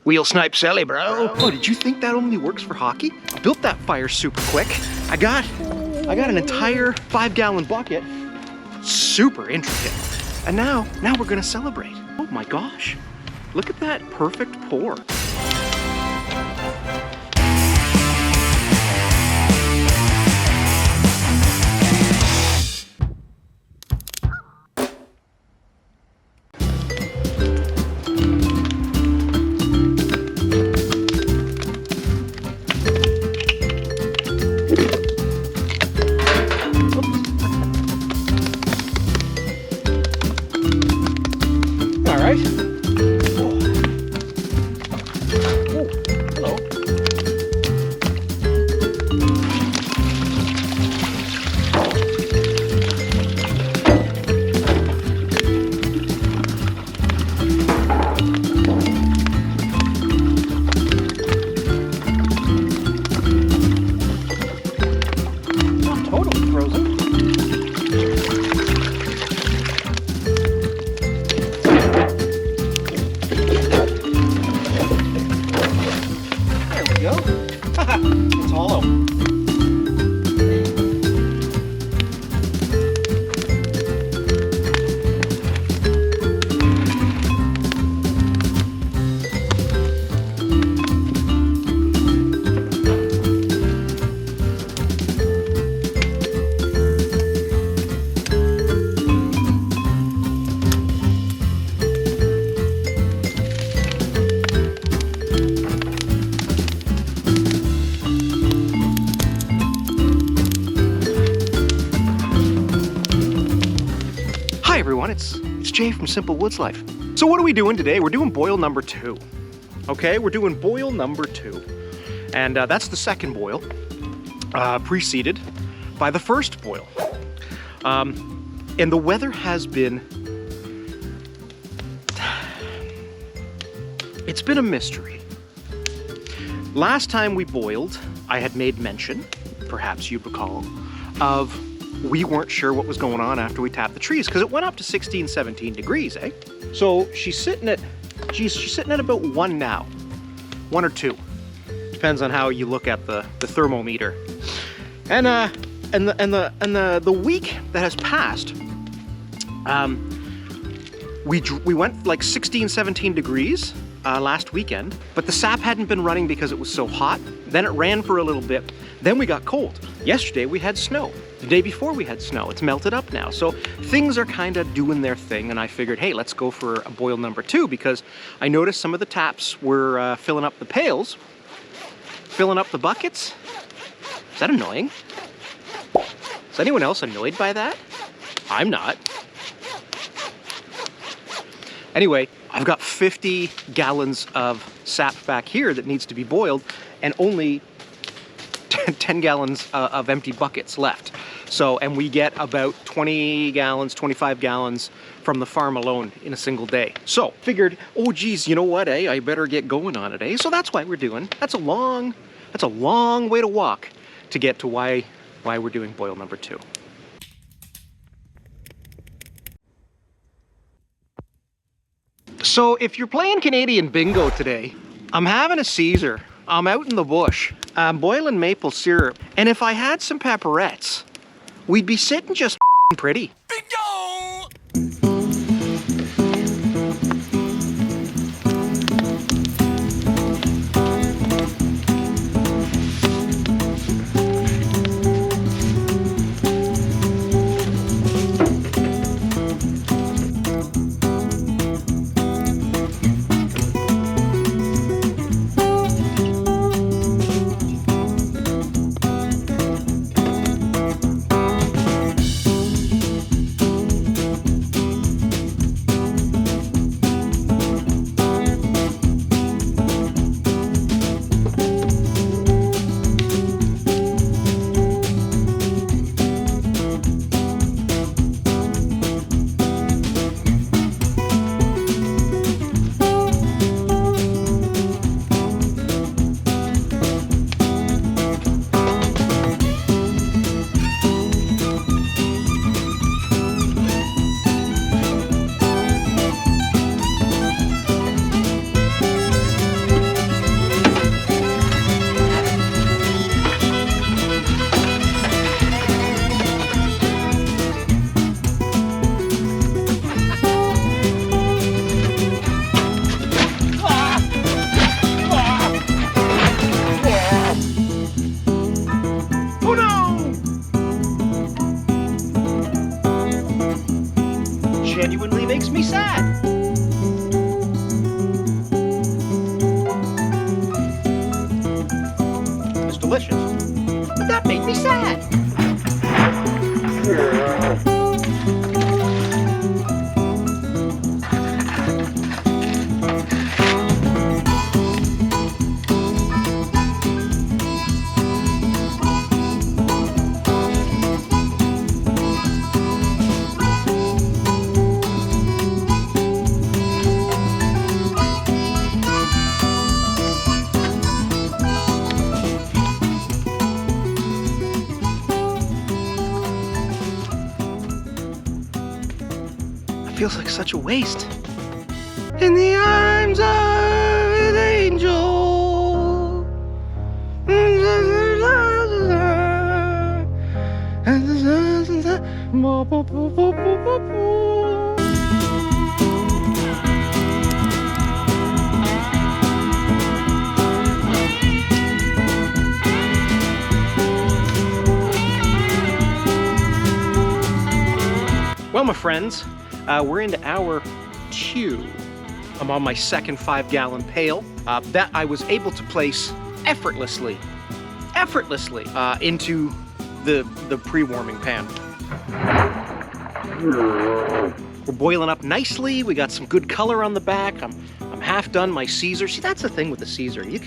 Wheel snipe Celly, bro. Oh, did you think that only works for hockey? I built that fire super quick. I got an entire 5-gallon bucket. Super intricate. And now we're gonna celebrate. Oh my gosh. Look at that perfect pour. It's hollow. Hi everyone, it's Jay from Simple Woods Life. So what are we doing today? We're doing boil number 2. Okay, we're doing boil number 2. And that's the second boil, preceded by the first boil. And the weather has been, it's been a mystery. Last time we boiled, I had made mention, perhaps you recall, of we weren't sure what was going on after we tapped the trees because it went up to 16, 17 degrees, eh? So she's sitting at about 1 now, 1 or 2. Depends on how you look at the thermometer. And the week that has passed, we went like 16, 17 degrees last weekend, but the sap hadn't been running because it was so hot. Then it ran for a little bit. Then we got cold. Yesterday we had snow. The day before we had snow. It's melted up now. So things are kind of doing their thing, and I figured, hey, let's go for a boil number 2 because I noticed some of the taps were filling up the pails, filling up the buckets. Is that annoying? Is anyone else annoyed by that? I'm not. Anyway, I've got 50 gallons of sap back here that needs to be boiled and only 10 gallons of empty buckets left. So, and we get about 20 gallons, 25 gallons from the farm alone in a single day. So, figured, oh geez, you know what, eh? I better get going on it, eh? So that's why we're doing. That's a long way to walk to get to why we're doing boil number 2. So if you're playing Canadian bingo today, I'm having a Caesar. I'm out in the bush. I'm boiling maple syrup. And if I had some pepperettes, we'd be sitting just pretty. Bingo! delicious. But that made me sad. Feels like such a waste. In the arms of an angel. Well, my friends, we're into hour 2. I'm on my second 5-gallon pail that I was able to place effortlessly into the pre-warming pan. We're boiling up nicely. We got some good color on the back. I'm half done my Caesar. See, that's the thing with the Caesar. You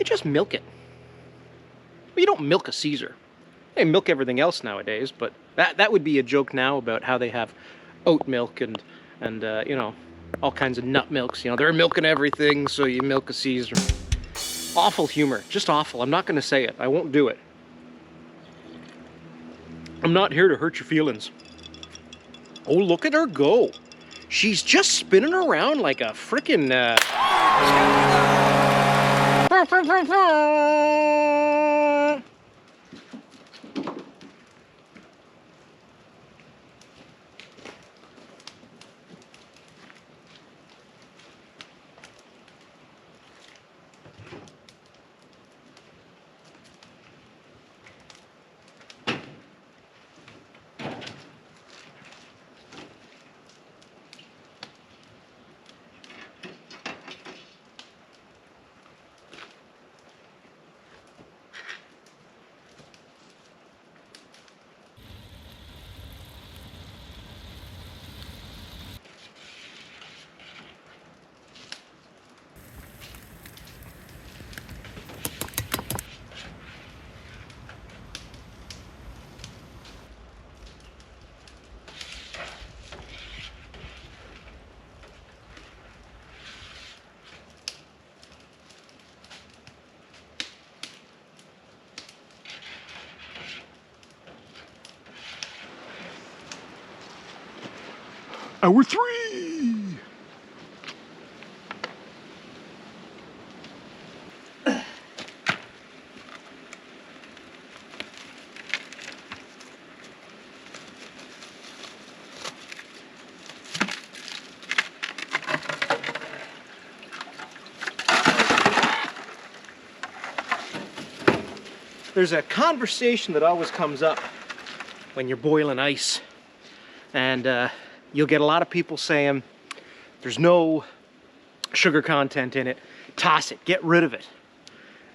just milk it. Well, you don't milk a Caesar. They milk everything else nowadays, but that would be a joke now about how they have oat milk and you know, all kinds of nut milks. You know, they're milking everything, so you milk a Caesar. Awful humor, just awful. I'm not going to say it. I won't do it. I'm not here to hurt your feelings. Oh, look at her go. She's just spinning around like a frickin' Hour 3! There's a conversation that always comes up when you're boiling ice, and you'll get a lot of people saying, there's no sugar content in it, toss it, get rid of it.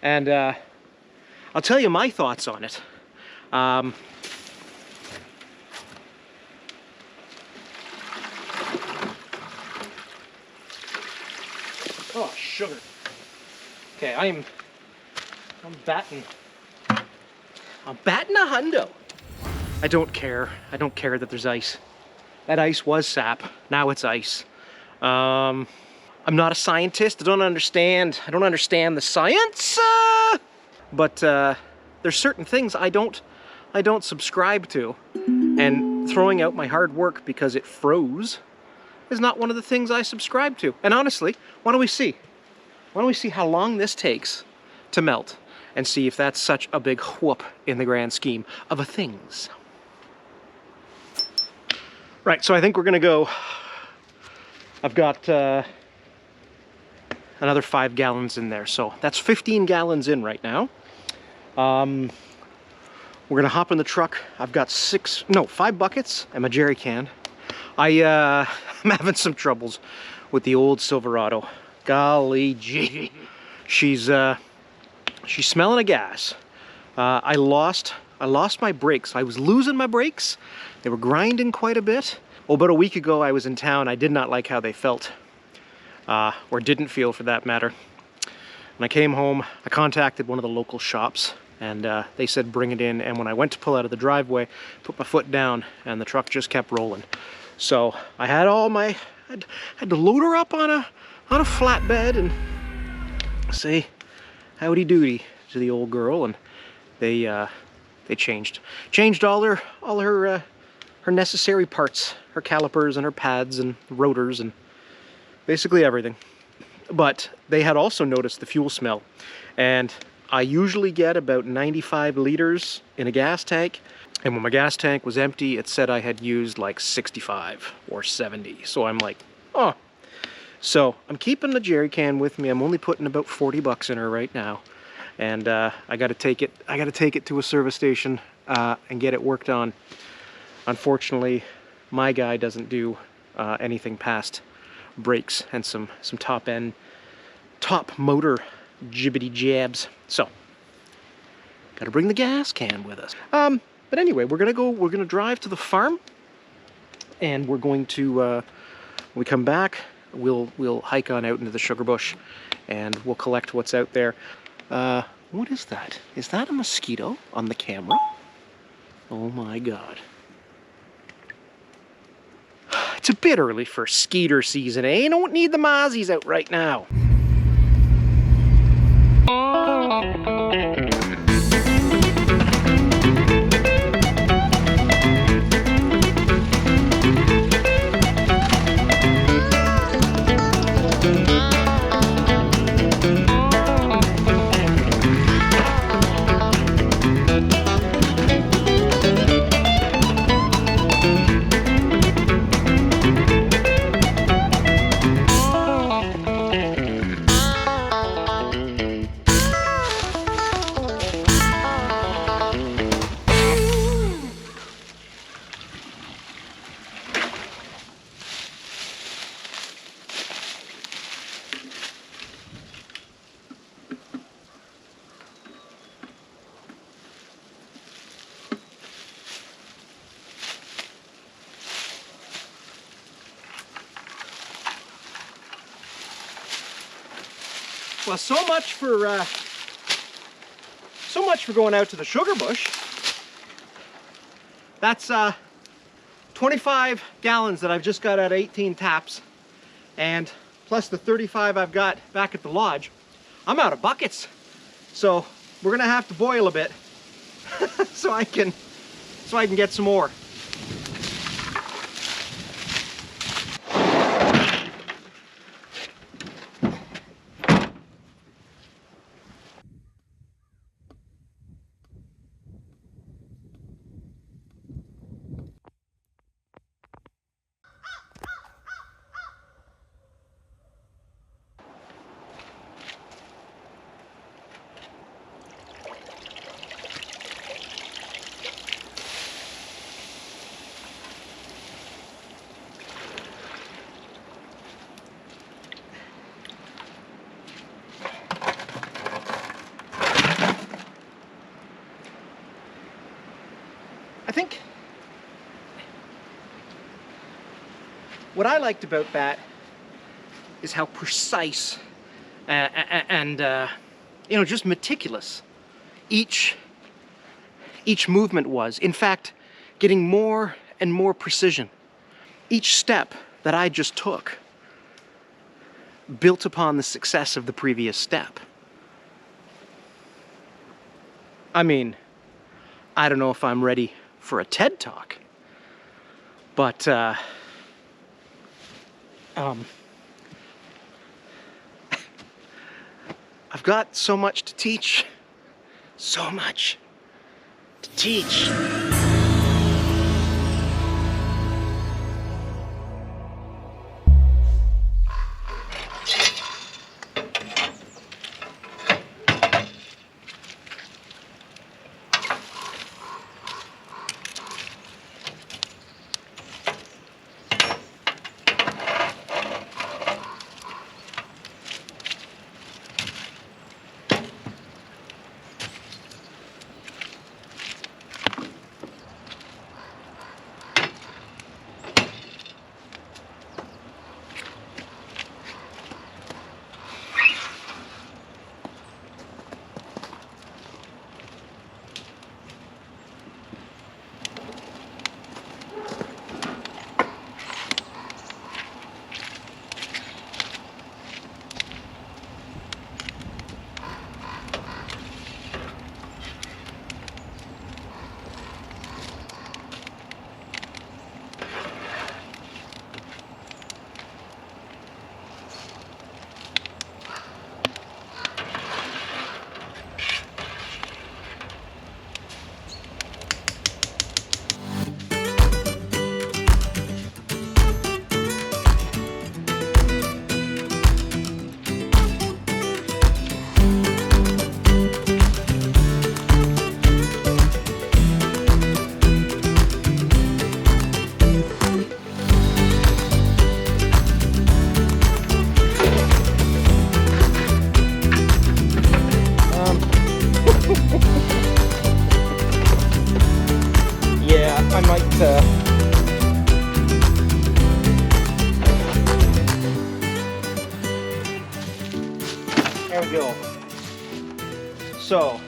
And I'll tell you my thoughts on it. Oh, sugar. Okay, I'm batting a hundo. I don't care that there's ice. That ice was sap, now it's ice. I'm not a scientist, I don't understand the science, but there's certain things I don't subscribe to, and throwing out my hard work because it froze is not one of the things I subscribe to. And honestly, why don't we see how long this takes to melt, and see if that's such a big whoop in the grand scheme of things. Right, so I think we're gonna go, I've got another 5 gallons in there, so that's 15 gallons in right now. We're gonna hop in the truck. I've got 5 buckets and my jerry can. I'm having some troubles with the old Silverado. Golly gee. She's smelling a gas. I lost my brakes. I was losing my brakes. They were grinding quite a bit. Well, about a week ago I was in town. I did not like how they felt, or didn't feel for that matter. When I came home, I contacted one of the local shops, and they said bring it in. And when I went to pull out of the driveway, put my foot down, and the truck just kept rolling. So I had had to load her up on a flatbed and say howdy doody to the old girl, and they changed all her necessary parts, her calipers and her pads and rotors and basically everything. But they had also noticed the fuel smell, and I usually get about 95 liters in a gas tank, and when my gas tank was empty it said I had used like 65 or 70. So I'm like, oh. So I'm keeping the jerry can with me. I'm only putting about 40 bucks in her right now, and I gotta take it to a service station and get it worked on. Unfortunately, my guy doesn't do anything past brakes and some top motor jibbity jabs. So gotta bring the gas can with us. But anyway, we're gonna drive to the farm, and we're going to when we come back, we'll hike on out into the sugar bush, and we'll collect what's out there. What is that? Is that a mosquito on the camera? Oh my god. It's a bit early for skeeter season, eh? Don't need the mozzies out right now. Well, so much for going out to the sugar bush. That's 25 gallons that I've just got out of 18 taps, and plus the 35 I've got back at the lodge. I'm out of buckets, so we're gonna have to boil a bit so I can get some more. I think what I liked about that is how precise and you know, just meticulous each movement was. In fact, getting more and more precision. Each step that I just took built upon the success of the previous step. I mean, I don't know if I'm ready for a TED Talk, but I've got so much to teach, so much to teach. There we go. So,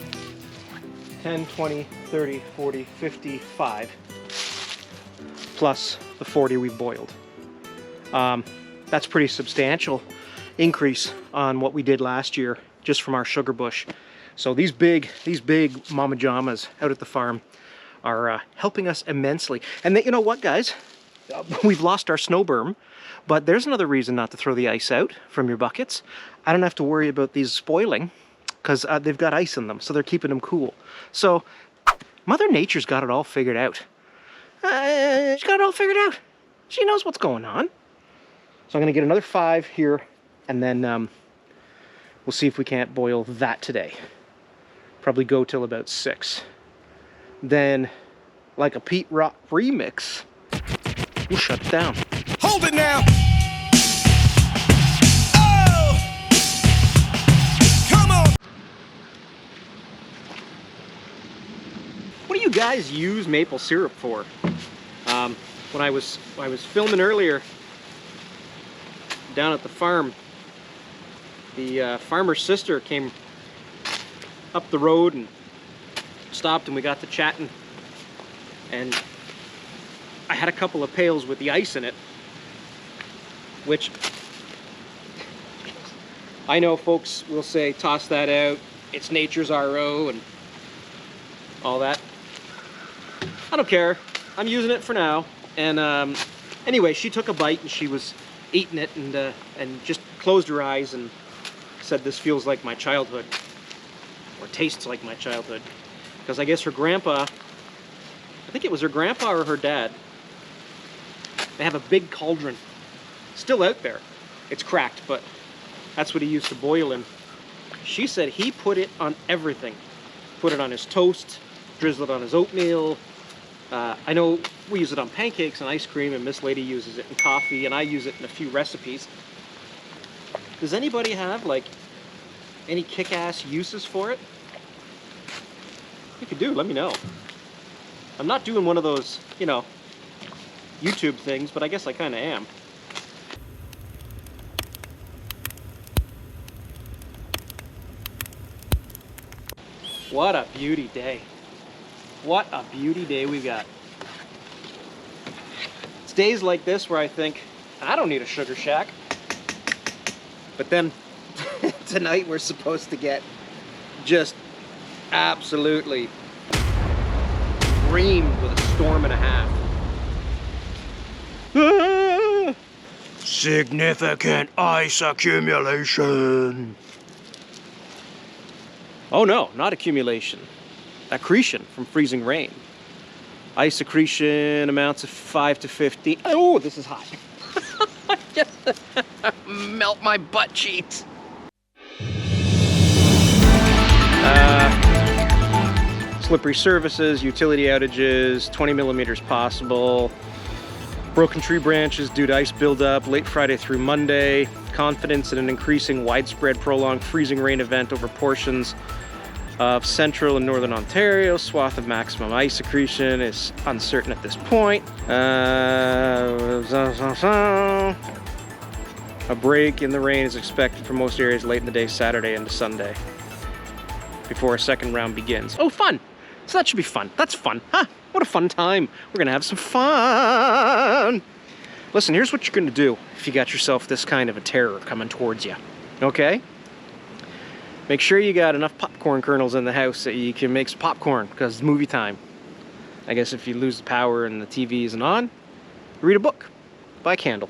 10, 20, 30, 40, 55, plus the 40 we've boiled. That's pretty substantial increase on what we did last year just from our sugar bush. So these big mama jamas out at the farm are helping us immensely. And you know what, guys? We've lost our snow berm, but there's another reason not to throw the ice out from your buckets. I don't have to worry about these spoiling because they've got ice in them, so they're keeping them cool. So Mother Nature's got it all figured out. She's got it all figured out. She knows what's going on. So I'm gonna get another 5 here, and then we'll see if we can't boil that today. Probably go till about 6. Then, like a Pete Rock remix, we'll shut it down. Hold it now! Oh! Come on! What do you guys use maple syrup for? When I was filming earlier down at the farm, the farmer's sister came up the road and stopped, and we got to chatting, and I had a couple of pails with the ice in it, which I know folks will say toss that out, it's nature's RO and all that. I don't care, I'm using it for now. And anyway, she took a bite and she was eating it, and just closed her eyes and said, "This feels like my childhood," or tastes like my childhood. Because I guess her grandpa, I think it was her grandpa or her dad, they have a big cauldron still out there. It's cracked, but that's what he used to boil in. She said he put it on everything. Put it on his toast, drizzle it on his oatmeal. I know we use it on pancakes and ice cream, and Miss Lady uses it in coffee, and I use it in a few recipes. Does anybody have like any kick-ass uses for it? If you do, let me know. I'm not doing one of those, you know, YouTube things, but I guess I kind of am. What a beauty day. What a beauty day we got. It's days like this where I think, I don't need a sugar shack. But then tonight we're supposed to get just absolutely reamed with a storm and a half. Significant ice accumulation. Oh no, not accumulation. Accretion from freezing rain. Ice accretion amounts of 5 to 15. Oh, this is hot. Melt my butt cheeks. Slippery surfaces, utility outages, 20 millimeters possible. Broken tree branches due to ice buildup, late Friday through Monday. Confidence in an increasing widespread prolonged freezing rain event over portions of central and northern Ontario. Swath of maximum ice accretion is uncertain at this point. A break in the rain is expected for most areas late in the day, Saturday into Sunday, before a second round begins. Oh, fun! So that should be fun. That's fun. Huh? What a fun time. We're gonna have some fun. Listen, here's what you're gonna do if you got yourself this kind of a terror coming towards you, okay? Make sure you got enough popcorn kernels in the house that you can make some popcorn, because it's movie time. I guess if you lose the power and the TV isn't on, read a book by a candle.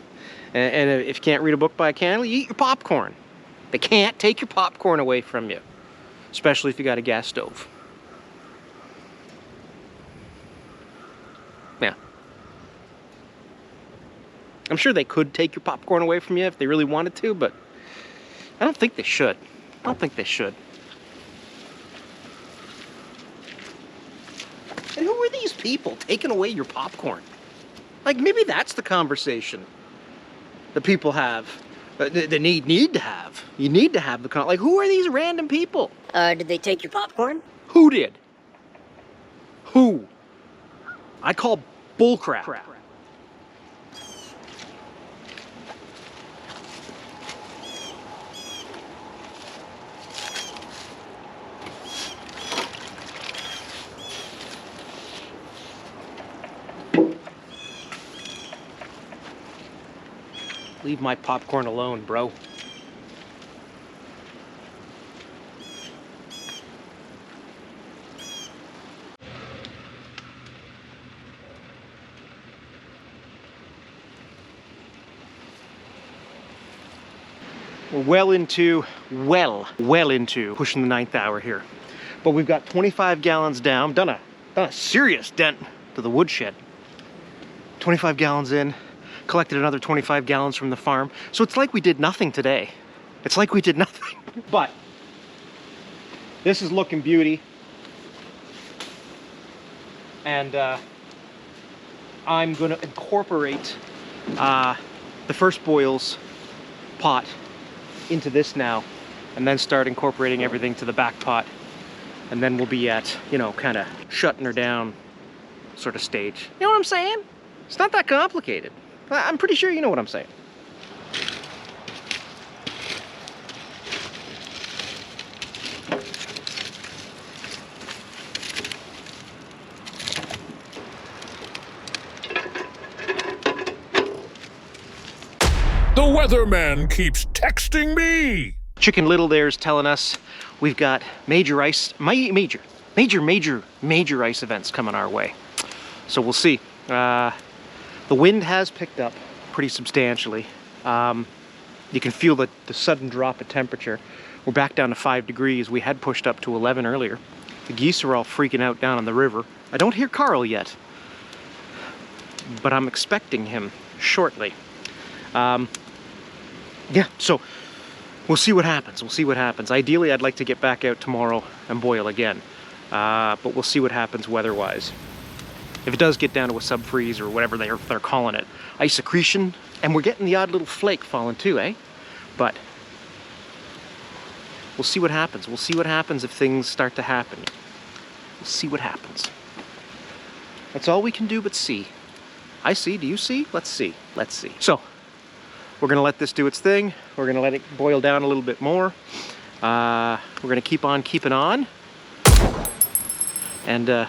And if you can't read a book by a candle, you eat your popcorn. They can't take your popcorn away from you, especially if you got a gas stove. Yeah. I'm sure they could take your popcorn away from you if they really wanted to, but I don't think they should. I don't think they should. And who are these people taking away your popcorn? Like, maybe that's the conversation that people have, that need to have. You need to have the like, who are these random people? Did they take your popcorn? Who did? Who? I call bullcrap. Leave my popcorn alone, bro. We're well into pushing the 9th hour here. But we've got 25 gallons down, done a serious dent to the woodshed. 25 gallons in, collected another 25 gallons from the farm. So it's like we did nothing today. It's like we did nothing. But this is looking beauty. And I'm gonna incorporate the first boils pot into this now, and then start incorporating everything to the back pot, and then we'll be at, you know, kind of shutting her down sort of stage. You know what I'm saying? It's not that complicated. I'm pretty sure you know what I'm saying. The weatherman keeps texting me. Chicken Little there's telling us we've got major ice events coming our way. So we'll see. The wind has picked up pretty substantially. You can feel the sudden drop in temperature. We're back down to 5 degrees. We had pushed up to 11 earlier. The geese are all freaking out down on the river. I don't hear Carl yet, but I'm expecting him shortly. Yeah, so we'll see what happens. We'll see what happens. Ideally, I'd like to get back out tomorrow and boil again, but we'll see what happens weather-wise. If it does get down to a sub-freeze or whatever they're calling it, ice accretion, and we're getting the odd little flake falling too, eh? But we'll see what happens. We'll see what happens if things start to happen. We'll see what happens. That's all we can do but see. I see, do you see? Let's see, let's see. So, we're gonna let this do its thing. We're gonna let it boil down a little bit more. We're gonna keep on keeping on. And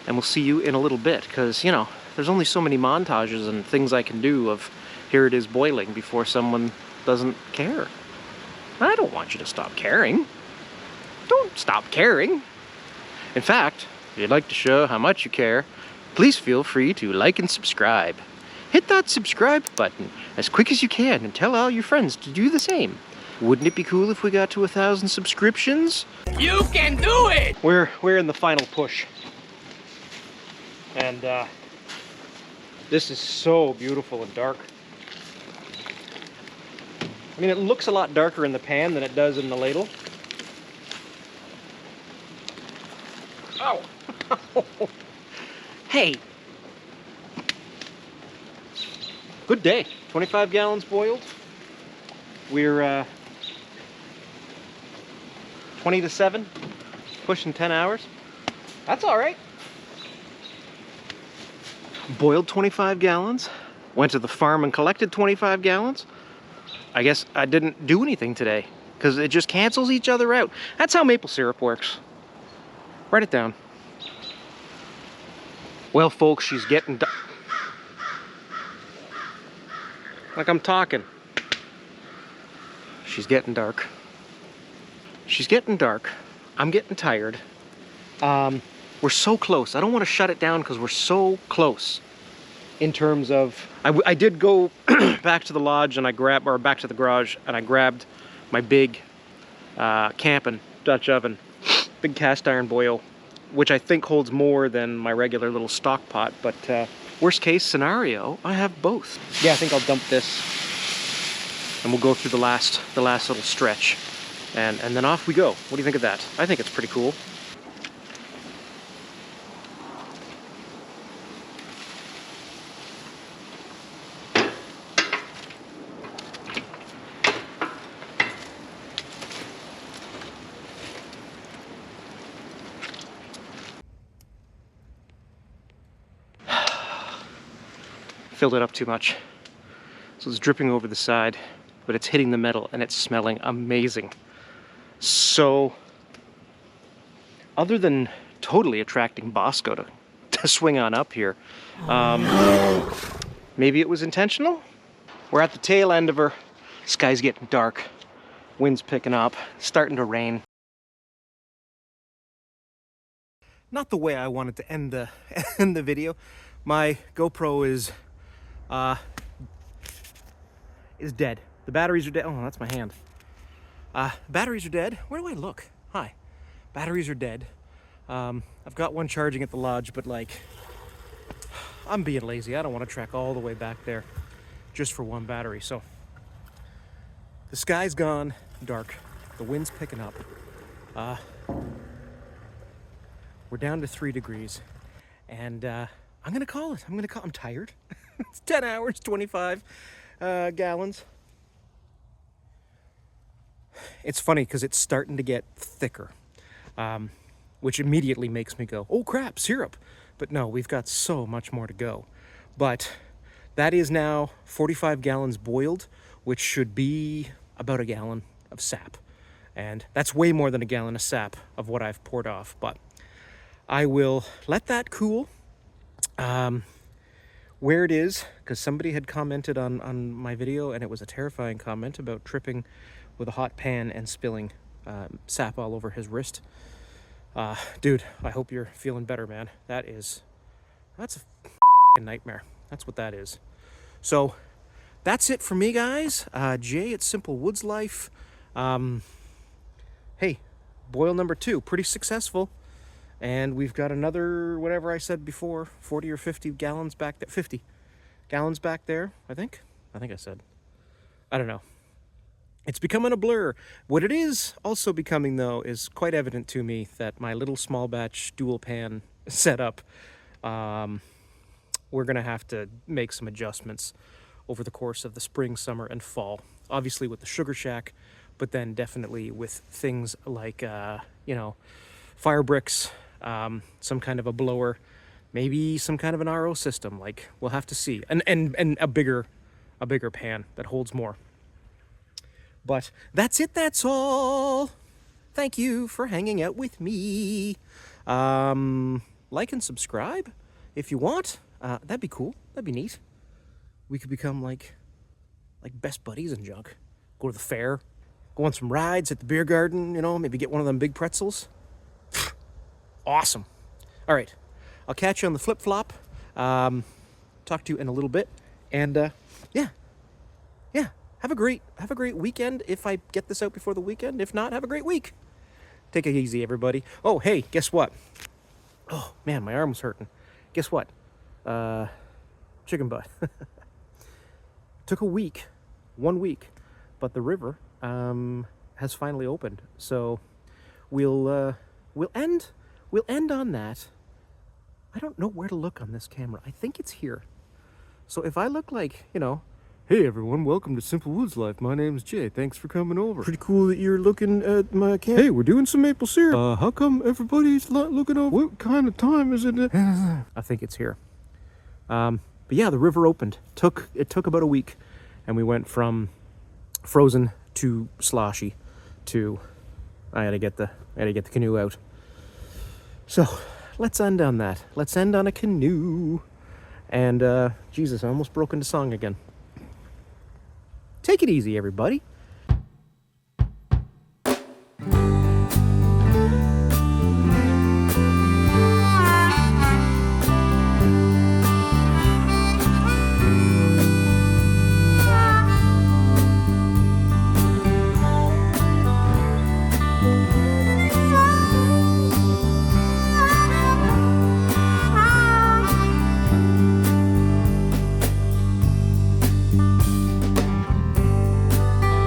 we'll see you in a little bit, because, you know, there's only so many montages and things I can do of here it is boiling before someone doesn't care. I don't want you to stop caring. Don't stop caring. In fact, if you'd like to show how much you care, please feel free to like and subscribe. Hit that subscribe button as quick as you can and tell all your friends to do the same. Wouldn't it be cool if we got to 1,000 subscriptions? You can do it! We're in the final push. And this is so beautiful and dark. I mean, it looks a lot darker in the pan than it does in the ladle. Oh! Hey! Good day. 25 gallons boiled. We're 20 to 7, pushing 10 hours. That's all right. Boiled 25 gallons, went to the farm and collected 25 gallons. I guess I didn't do anything today because it just cancels each other out. That's how maple syrup works. Write it down. Well, folks, she's getting like I'm talking. She's getting dark. She's getting dark. I'm getting tired. We're so close. I don't want to shut it down because we're so close in terms of... I did go back to the lodge and back to the garage, and I grabbed my big camping Dutch oven, big cast iron boil, which I think holds more than my regular little stock pot, but worst case scenario, I have both. Yeah, I think I'll dump this and we'll go through the last little stretch, and then off we go. What do you think of that? I think it's pretty cool. Filled it up too much, so it's dripping over the side, but it's hitting the metal and it's smelling amazing. So other than totally attracting Bosco to swing on up here, maybe it was intentional. We're at the tail end of her. Sky's getting dark. Wind's picking up. Starting to rain. Not the way I wanted to end the end the video. My GoPro is dead. The batteries are dead. Oh, that's my hand. Batteries are dead. Where do I look? Hi. Batteries are dead. I've got one charging at the lodge, but like, I'm being lazy. I don't want to trek all the way back there just for one battery. So the sky's gone dark. The wind's picking up. We're down to 3 degrees, and I'm gonna call it. I'm tired. It's 10 hours, 25 gallons. It's funny because it's starting to get thicker, which immediately makes me go, oh crap, syrup. But no, we've got so much more to go. But that is now 45 gallons boiled, which should be about a gallon of sap. And that's way more than a gallon of sap of what I've poured off. But I will let that cool. Where it is, because somebody had commented on my video, and it was a terrifying comment about tripping with a hot pan and spilling sap all over his wrist. Dude, I hope you're feeling better, man. That's a nightmare. That's what that is. So that's it for me, guys. Jay at Simple Woods Life. Hey, boil number 2, pretty successful. And we've got another, whatever I said before, 40 or 50 gallons back there. 50 gallons back there, I think I said. I don't know. It's becoming a blur. What it is also becoming, though, is quite evident to me that my little small batch dual pan setup, we're going to have to make some adjustments over the course of the spring, summer, and fall. Obviously with the sugar shack, but then definitely with things like, fire bricks, some kind of a blower, maybe some kind of an RO system. Like, we'll have to see. And a bigger pan that holds more. But that's it, that's all. Thank you for hanging out with me. Like and subscribe if you want. That'd be cool. That'd be neat. We could become like best buddies and junk. Go to the fair, go on some rides at the beer garden, maybe get one of them big pretzels. Awesome. All right. I'll catch you on the flip-flop. Talk to you in a little bit. And yeah. Have a great weekend if I get this out before the weekend. If not, have a great week. Take it easy, everybody. Oh, hey, guess what? Oh, man, my arm was hurting. Guess what? Chicken butt. Took a week, 1 week, but the river has finally opened. So we'll end on that. I don't know where to look on this camera. I think it's here. So if I look like, hey everyone, welcome to Simple Woods Life. My name's Jay. Thanks for coming over. Pretty cool that you're looking at my camera. Hey, we're doing some maple syrup. How come everybody's not looking over? What kind of time is it? I think it's here. But yeah, the river opened. It took about a week, and we went from frozen to sloshy to I had to get the canoe out. So let's end on that. Let's end on a canoe. And Jesus, I almost broke into song again. Take it easy, everybody.